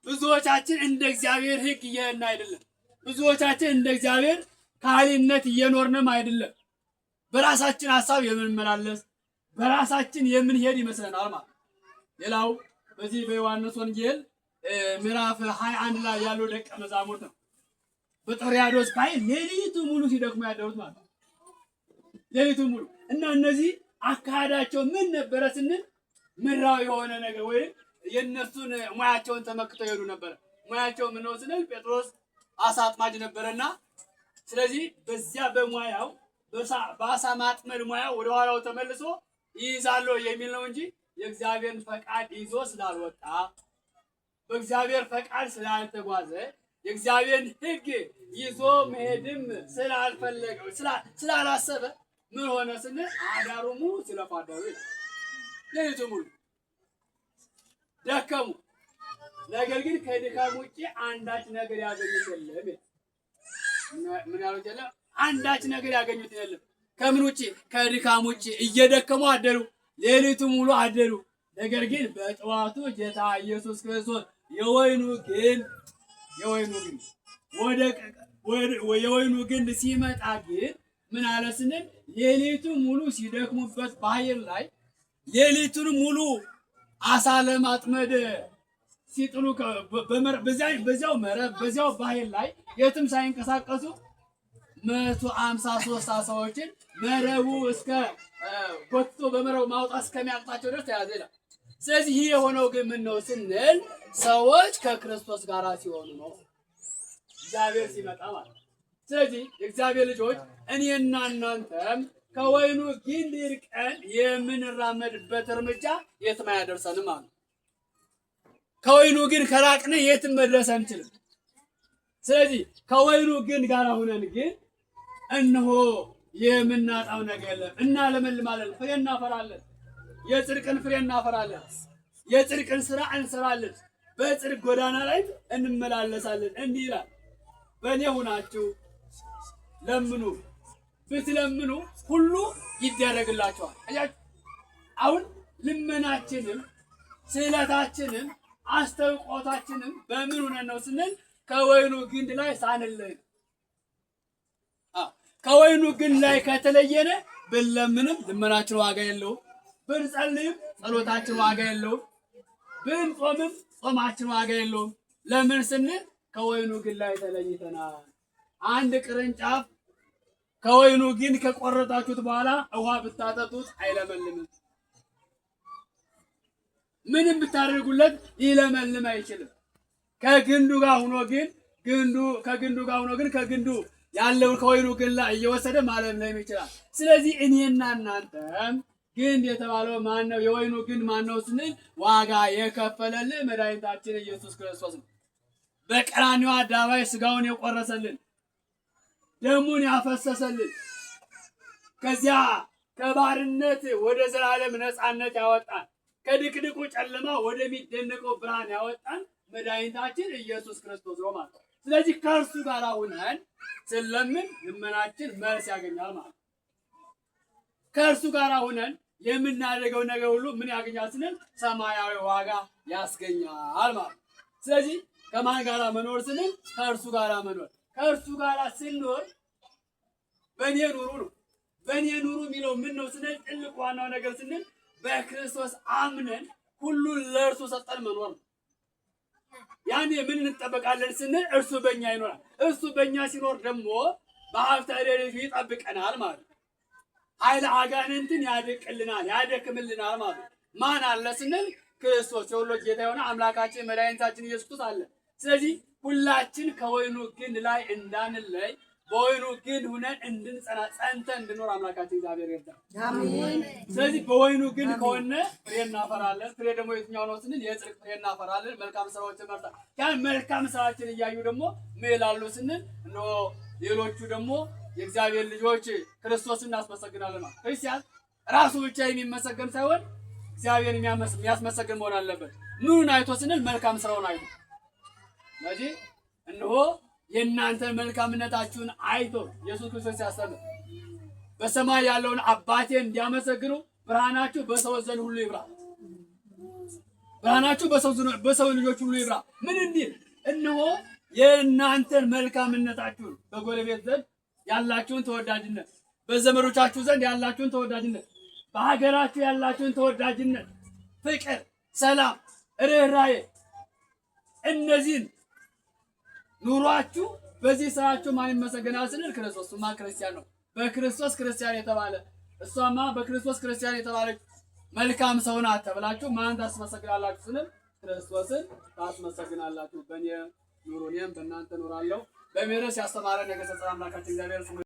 ብዙዎቻችን እንደ እግዚአብሔር ሕግ እየሄድን አይደለም። ብዙዎቻችን እንደ እግዚአብሔር ካህሊነት እየኖርንም አይደለም። በራሳችን ሐሳብ የምንመላለስ በራሳችን የምንሄድ ይመስለናል ማለት። ሌላው በዚህ በዮሐንስ ወንጌል ምዕራፍ 21 ላይ ያለው ደቀ መዛሙርት ነው። በጥብርያዶስ ባሕር ሌሊቱ ሙሉ ሲደክሙ ያደሩት ማለት ነው። ሌሊቱ ሙሉ እና እነዚህ አካሄዳቸው ምን ነበረ ስንል ምድራዊ የሆነ ነገር ወይም የእነሱን ሙያቸውን ተመክተው ይሄዱ ነበረ። ሙያቸው ምን ነው ስንል ጴጥሮስ አሳ አጥማጅ ነበረና ስለዚህ በዚያ በሙያው በአሳ ማጥመድ ሙያው ወደ ኋላው ተመልሶ ይይዛለሁ የሚል ነው እንጂ የእግዚአብሔርን ፈቃድ ይዞ ስላልወጣ በእግዚአብሔር ፈቃድ ስላልተጓዘ የእግዚአብሔርን ሕግ ይዞ መሄድም ስላልፈለገ ስላላሰበ ምን ሆነ ስንል አዳሩ ሙሉ ስለፋደሩ ሌሊቱ ሙሉ ደከሙ። ነገር ግን ከድካም ውጪ አንዳች ነገር ያገኙት የለም። ምን ያሉት የለም? አንዳች ነገር ያገኙት የለም። ከምን ውጪ? ከድካም ውጪ እየደከሙ አደሩ። ሌሊቱ ሙሉ አደሩ። ነገር ግን በጠዋቱ ጌታ ኢየሱስ ክርስቶስ የወይኑ ግንድ ሲመጣ ግን ምን አለ ስንል ሌሊቱ ሙሉ ሲደክሙበት ባሕር ላይ ሌሊቱን ሙሉ አሳ ለማጥመድ ሲጥሉ በዚያው መረብ በዚያው ባሕር ላይ የትም ሳይንቀሳቀሱ 153 አሳዎችን መረቡ እስከ ጎትቶ በመረቡ ማውጣት እስከሚያቅታቸው ድረስ ተያዘ ይላል። ስለዚህ ይህ የሆነው ግን ምን ነው ስንል ሰዎች ከክርስቶስ ጋር ሲሆኑ ነው፣ እግዚአብሔር ሲመጣ ማለት ነው። ስለዚህ የእግዚአብሔር ልጆች እኔና እናንተም ከወይኑ ግንድ ርቀን የምንራመድበት እርምጃ የትም አያደርሰንም ማለት ነው። ከወይኑ ግንድ ከራቅን የትም መድረስ አንችልም። ስለዚህ ከወይኑ ግንድ ጋር ሆነን ግን እነሆ የምናጣው ነገር የለም። እናለመልማለን፣ ፍሬ እናፈራለን፣ የጽድቅን ፍሬ እናፈራለን፣ የጽድቅን ስራ እንሰራለን፣ በጽድቅ ጎዳና ላይ እንመላለሳለን። እንዲህ ይላል፣ በእኔ ሁናችሁ ለምኑ፣ ብትለምኑ ሁሉ ይደረግላችኋል። አሁን ልመናችንም ስዕለታችንም አስተውቆታችንም በምን ሆነን ነው ስንል ከወይኑ ግንድ ላይ ሳንለይ። ከወይኑ ግንድ ላይ ከተለየነ ብንለምንም ልመናችን ዋጋ የለውም፣ ብንጸልይም ጸሎታችን ዋጋ የለውም፣ ብንጾምም ጾማችን ዋጋ የለውም። ለምን ስንል ከወይኑ ግንድ ላይ ተለይተናል። አንድ ቅርንጫፍ ከወይኑ ግንድ ከቆረጣችሁት በኋላ ውሃ ብታጠጡት አይለመልምም። ምንም ብታደርጉለት ሊለመልም አይችልም። ከግንዱ ጋር ሆኖ ግን ከግንዱ ያለውን ከወይኑ ግንድ ላይ እየወሰደ ማለምለም ይችላል። ስለዚህ እኔና እናንተም ግንድ የተባለው ማን ነው? የወይኑ ግንድ ማን ነው ስንል ዋጋ የከፈለልን መድኃኒታችን ኢየሱስ ክርስቶስ ነው። በቀራንዮ አደባባይ ስጋውን የቆረሰልን ደሙን ያፈሰሰልን ከዚያ ከባርነት ወደ ዘላለም ነፃነት ያወጣን ከድቅድቁ ጨለማ ወደሚደነቀው ብርሃን ያወጣን መድኃኒታችን ኢየሱስ ክርስቶስ ነው ማለት ነው። ስለዚህ ከእርሱ ጋር ሆነን ስለምን ልመናችን መልስ ያገኛል ማለት ነው። ከእርሱ ጋር ሆነን የምናደርገው ነገር ሁሉ ምን ያገኛል ስንል ሰማያዊ ዋጋ ያስገኛል ማለት ነው። ስለዚህ ከማን ጋር መኖር ስንል ከእርሱ ጋር መኖር። ከእርሱ ጋር ስንኖር በእኔ ኑሩ ነው። በእኔ ኑሩ የሚለው ምን ነው ስንል ትልቅ ዋናው ነገር ስንል በክርስቶስ አምነን ሁሉን ለእርሱ ሰጠን መኖር ነው። ያኔ ምን እንጠበቃለን ስንል እርሱ በእኛ ይኖራል። እርሱ በእኛ ሲኖር ደግሞ በሀብተ ረድኤቱ ይጠብቀናል ማለት ነው። ኃይለ አጋንንትን ያደቅልናል፣ ያደክምልናል ማለት ነው። ማን አለ ስንል ክርስቶስ የሁሉ ጌታ የሆነ አምላካችን መድኃኒታችን ኢየሱስ ክርስቶስ አለ። ስለዚህ ሁላችን ከወይኑ ግንድ ላይ እንዳንለይ በወይኑ ግንድ ሁነን እንድንጸና ጸንተን እንድኖር አምላካችን እግዚአብሔር ይርዳል። አሜን። ስለዚህ በወይኑ ግንድ ከሆነ ፍሬ እናፈራለን። ፍሬ ደግሞ የትኛው ነው ስንል የጽድቅ ፍሬ እናፈራለን። መልካም ስራዎችን መርጠን ያን መልካም ስራችን እያዩ ደግሞ ምን ይላሉ ስንል እነሆ ሌሎቹ ደግሞ የእግዚአብሔር ልጆች ክርስቶስን እናስመሰግናለን። ክርስቲያን ራሱ ብቻ የሚመሰገን ሳይሆን እግዚአብሔር የሚያስመሰግን መሆን አለበት። ምኑን አይቶ ስንል መልካም ስራውን አይቶ። ስለዚህ እነሆ የእናንተ መልካምነታችሁን አይቶ ኢየሱስ ክርስቶስ ሲያስተምር በሰማይ ያለውን አባቴን እንዲያመሰግኑ ብርሃናችሁ በሰዎች ዘንድ ሁሉ ይብራ። ብርሃናችሁ በሰው ልጆች ሁሉ ይብራ። ምን እንዲል? እነሆ የእናንተን መልካምነታችሁን በጎረቤት ዘንድ ያላችሁን ተወዳጅነት፣ በዘመዶቻችሁ ዘንድ ያላችሁን ተወዳጅነት፣ በሀገራችሁ ያላችሁን ተወዳጅነት፣ ፍቅር፣ ሰላም፣ ርኅራኄ እነዚህን ኑሯችሁ በዚህ ስራችሁ ማን ይመሰገናል ስንል ክርስቶስ ማ ክርስቲያን ነው። በክርስቶስ ክርስቲያን የተባለ እሷማ በክርስቶስ ክርስቲያን የተባለች መልካም ሰው ናት ተብላችሁ ማን ታስመሰግናላችሁ ስንል ክርስቶስን ታስመሰግናላችሁ። በእኔ ኑሩ እኔም በእናንተ ኖራለሁ። በምህረት ያስተማረን የገሰጸን አምላካችን እግዚአብሔር